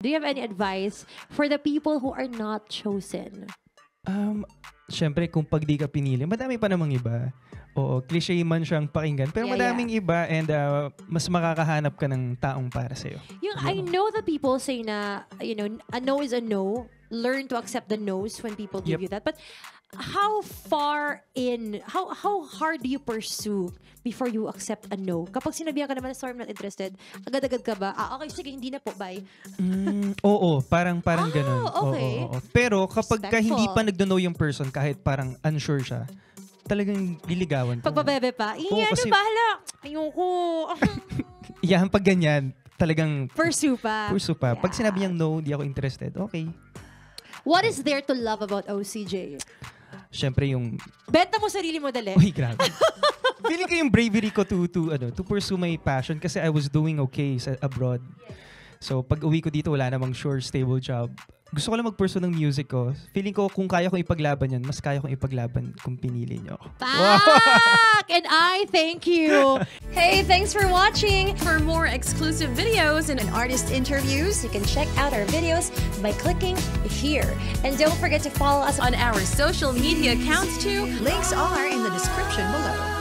Do you have any advice for the people who are not chosen? Siyempre, kung pag di ka pinili, madami pa namang iba. Oo, cliche man siyang pakinggan, pero madaming iba and mas makakahanap ka ng taong para sa'yo. I know that people say na, a no is a no. Learn to accept the no's when people give you that. But how hard do you pursue before you accept a no? Kapag sinabihan ka naman, sorry, I'm not interested, agad-agad ka ba? Okay, sige, hindi na po, bye. Oo, parang ganun. Okay. Oo. Pero kapag hindi pa nagdo-know yung person, kahit parang unsure siya, talagang liligawan ka. Pagpabebe pa, kasi, bahala. Ayoko. Yan, pag ganyan, talagang pursue pa. Yeah. Pag sinabi niyang no, di ako interested, okay. What is there to love about OCJ? Siyempre yung... Benta mo sarili mo, dali. Uy, grabe. Feeling ko yung bravery ko to pursue my passion kasi I was doing okay abroad. So, pag uwi ko dito, wala namang sure, stable job. Gusto ko lang mag-pursue ng music ko. Feeling ko, kung kaya kong ipaglaban yan, mas kaya kong ipaglaban kung pinili niyo ako. Back! And I thank you. Hey, thanks for watching. For more exclusive videos and artist interviews, you can check out our videos by clicking here. And don't forget to follow us on our social media accounts too. Links are in the description below.